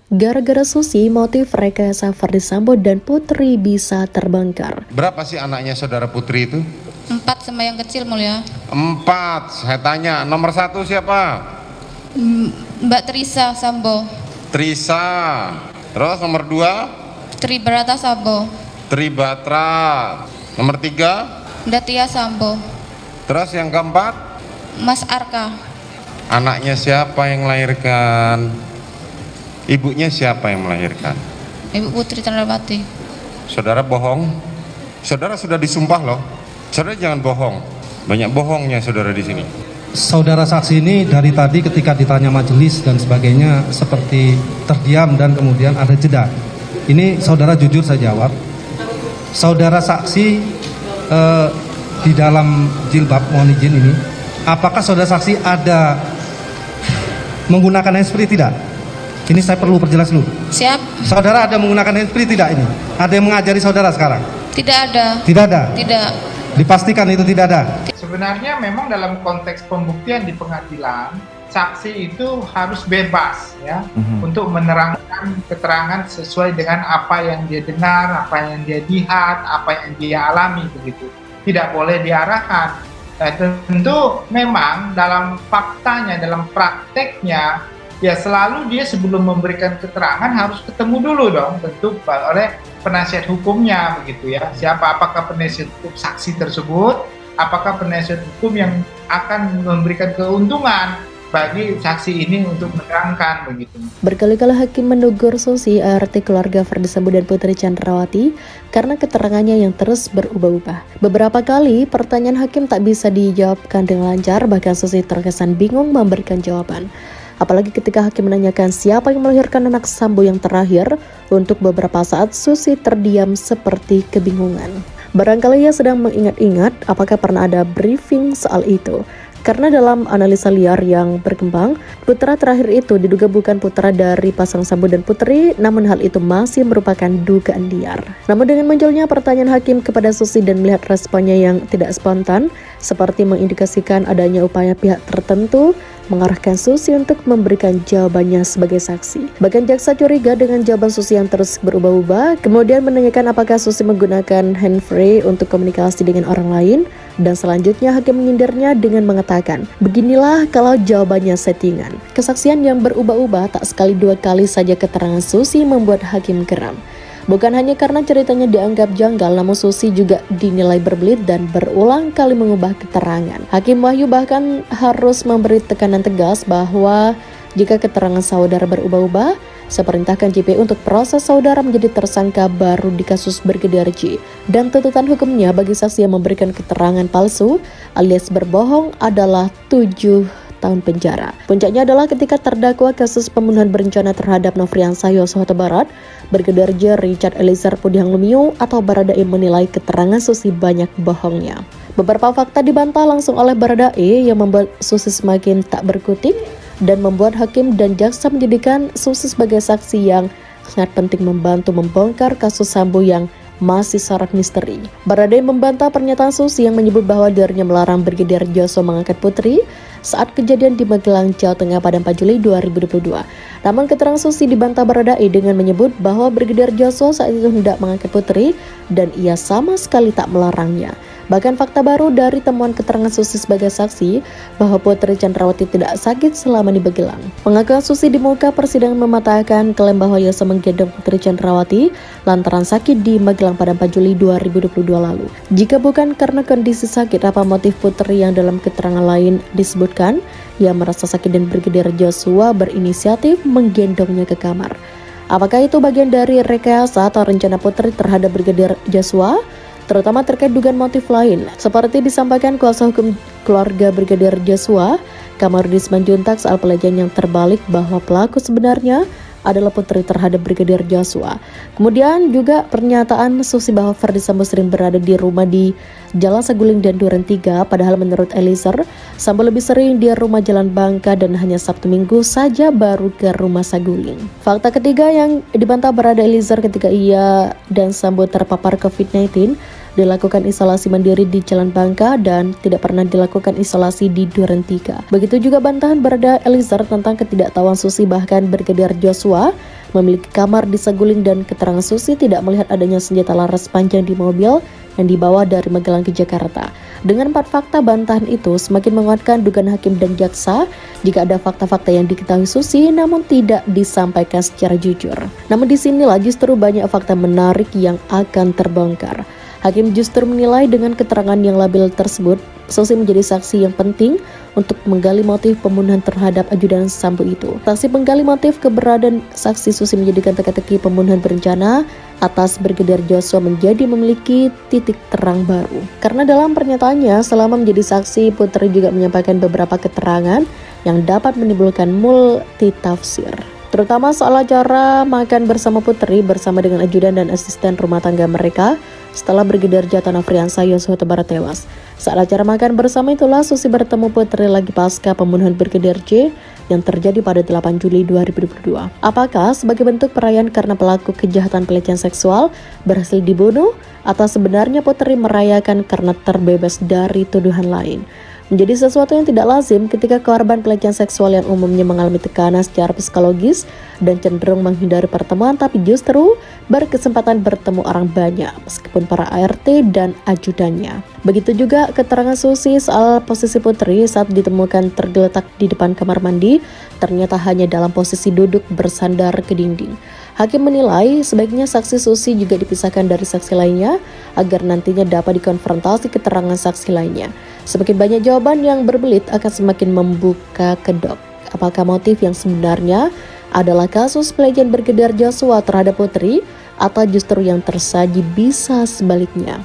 Gara-gara Susi, motif rekayasa Ferdy Sambo dan Putri bisa terbongkar. Berapa sih anaknya saudara Putri itu? 4 sama yang kecil, Mulia. 4. Saya tanya, nomor 1 siapa? Mbak Trisa Sambo. Trisa. Terus nomor 2? Tribrata Sambo. Tribatra. Nomor 3? Datia Sambo. Terus yang keempat? Mas Arka. Anaknya siapa yang melahirkan? Ibunya siapa yang melahirkan? Ibu Putri Candrawati. Saudara bohong? Saudara sudah disumpah loh. Saudara jangan bohong. Banyak bohongnya saudara di sini. Saudara saksi ini dari tadi ketika ditanya majelis dan sebagainya seperti terdiam dan kemudian ada jeda. Ini saudara jujur saya jawab. Saudara saksi di dalam jilbab mohon izin ini, apakah saudara saksi ada menggunakan handsfree tidak? Ini saya perlu perjelas dulu. Siap? Saudara ada menggunakan handsfree tidak ini? Ada yang mengajari saudara sekarang? Tidak ada. Tidak ada? Tidak. Dipastikan itu tidak ada? Sebenarnya memang dalam konteks pembuktian di pengadilan, saksi itu harus bebas ya untuk menerangkan keterangan sesuai dengan apa yang dia dengar, apa yang dia lihat, apa yang dia alami begitu. Tidak boleh diarahkan. Tentu memang dalam faktanya, dalam prakteknya, ya selalu dia sebelum memberikan keterangan harus ketemu dulu dong tentu oleh penasihat hukumnya begitu ya. Siapa, apakah penasihat hukum saksi tersebut, apakah penasihat hukum yang akan memberikan keuntungan bagi saksi ini untuk menerangkan begitu. Berkali-kali hakim menegur Susi, ART keluarga Ferdy Sambo dan Putri Candrawati karena keterangannya yang terus berubah-ubah. Beberapa kali pertanyaan hakim tak bisa dijawabkan dengan lancar, bahkan Susi terkesan bingung memberikan jawaban. Apalagi ketika hakim menanyakan siapa yang melahirkan anak Sambo yang terakhir, untuk beberapa saat Susi terdiam seperti kebingungan. Barangkali ia sedang mengingat-ingat apakah pernah ada briefing soal itu. Karena dalam analisa liar yang berkembang, putra terakhir itu diduga bukan putra dari pasang Sambo dan Putri, namun hal itu masih merupakan dugaan liar. Namun dengan munculnya pertanyaan hakim kepada Susi dan melihat responnya yang tidak spontan, seperti mengindikasikan adanya upaya pihak tertentu mengarahkan Susi untuk memberikan jawabannya sebagai saksi. Bahkan jaksa curiga dengan jawaban Susi yang terus berubah-ubah, kemudian menanyakan apakah Susi menggunakan handfree untuk komunikasi dengan orang lain, dan selanjutnya hakim menyindirnya dengan mengatakan, beginilah kalau jawabannya settingan. Kesaksian yang berubah-ubah tak sekali dua kali saja keterangan Susi membuat hakim geram. Bukan hanya karena ceritanya dianggap janggal, namun Susi juga dinilai berbelit dan berulang kali mengubah keterangan. Hakim Wahyu bahkan harus memberi tekanan tegas bahwa jika keterangan saudara berubah-ubah, saya perintahkan JPU untuk proses saudara menjadi tersangka baru di kasus Brigadir J. Dan tuntutan hukumnya bagi saksi yang memberikan keterangan palsu alias berbohong adalah 7 tahun penjara. Puncaknya adalah ketika terdakwa kasus pembunuhan berencana terhadap Nofriansah Yosua Huta Barat, Brigadir J Richard Eliezer Pudiang Lumiu atau Baradae menilai keterangan Susi banyak bohongnya. Beberapa fakta dibantah langsung oleh Baradae yang membuat Susi semakin tak berkutik dan membuat hakim dan jaksa menjadikan Susi sebagai saksi yang sangat penting membantu membongkar kasus Sambo yang masih syarat misteri. Baradae membantah pernyataan Susi yang menyebut bahwa dirinya melarang Brigadir Joshua mengangkat Putri saat kejadian di Magelang, Jawa Tengah pada 4 Juli 2022. Namun keterangan Susi dibantah Baradae dengan menyebut bahwa Brigadir Joshua saat itu hendak mengangkat Putri dan ia sama sekali tak melarangnya. Bahkan fakta baru dari temuan keterangan Susi sebagai saksi bahwa Putri Candrawati tidak sakit selama di Magelang. Pengakuan Susi di muka persidangan mematahkan klaim bahwa Yosua menggendong Putri Candrawati lantaran sakit di Magelang pada 4 Juli 2022 lalu. Jika bukan karena kondisi sakit, apa motif Putri yang dalam keterangan lain disebutkan ia merasa sakit dan Brigadir Joshua berinisiatif menggendongnya ke kamar? Apakah itu bagian dari rekayasa atau rencana Putri terhadap Brigadir Joshua? Terutama terkait dugaan motif lain, seperti disampaikan kuasa hukum keluarga Brigadir Joshua, Kamarudin Simanjuntak soal pelecehan yang terbalik bahwa pelaku sebenarnya adalah Putri terhadap Brigadir Joshua. Kemudian juga pernyataan Susi bahwa Ferdy Sambo sering berada di rumah di Jalan Saguling dan Duren 3, padahal menurut Eliezer, Sambo lebih sering di rumah Jalan Bangka dan hanya Sabtu Minggu saja baru ke rumah Saguling. Fakta ketiga yang dibantah berada Eliezer ketika ia dan Sambo terpapar COVID-19 dilakukan isolasi mandiri di Jalan Bangka dan tidak pernah dilakukan isolasi di Duren 3. Begitu juga bantahan Barada Eliezer tentang ketidaktahuan Susi bahkan Brigadir Joshua memiliki kamar di Saguling dan keterangan Susi tidak melihat adanya senjata laras panjang di mobil yang dibawa dari Magelang ke Jakarta. Dengan 4 fakta bantahan itu semakin menguatkan dugaan hakim dan jaksa jika ada fakta-fakta yang diketahui Susi namun tidak disampaikan secara jujur. Namun disinilah justru banyak fakta menarik yang akan terbongkar. Hakim justru menilai dengan keterangan yang labil tersebut, Susi menjadi saksi yang penting untuk menggali motif pembunuhan terhadap ajudan Sambo itu. Saksi penggali motif keberadaan saksi Susi menjadikan teka-teki pembunuhan berencana atas Brigadir Joshua menjadi memiliki titik terang baru. Karena dalam pernyataannya selama menjadi saksi, Putri juga menyampaikan beberapa keterangan yang dapat menimbulkan multitafsir. Terutama soal acara makan bersama Putri bersama dengan ajudan dan asisten rumah tangga mereka setelah Brigadir Jatah Nofriansah Yosua Huta Barat tewas. Saat acara makan bersama itulah Susi bertemu Putri lagi pasca pembunuhan Brigadir J yang terjadi pada 8 Juli 2022. Apakah sebagai bentuk perayaan karena pelaku kejahatan pelecehan seksual berhasil dibunuh atau sebenarnya Putri merayakan karena terbebas dari tuduhan lain? Menjadi sesuatu yang tidak lazim ketika korban pelecehan seksual yang umumnya mengalami tekanan secara psikologis dan cenderung menghindari pertemuan, tapi justru berkesempatan bertemu orang banyak meskipun para ART dan ajudannya. Begitu juga keterangan Susi soal posisi Putri saat ditemukan tergeletak di depan kamar mandi, ternyata hanya dalam posisi duduk bersandar ke dinding. Hakim menilai sebaiknya saksi Susi juga dipisahkan dari saksi lainnya agar nantinya dapat dikonfrontasi keterangan saksi lainnya. Semakin banyak jawaban yang berbelit akan semakin membuka kedok. Apakah motif yang sebenarnya adalah kasus pelecehan Brigadir Joshua terhadap Putri atau justru yang tersaji bisa sebaliknya?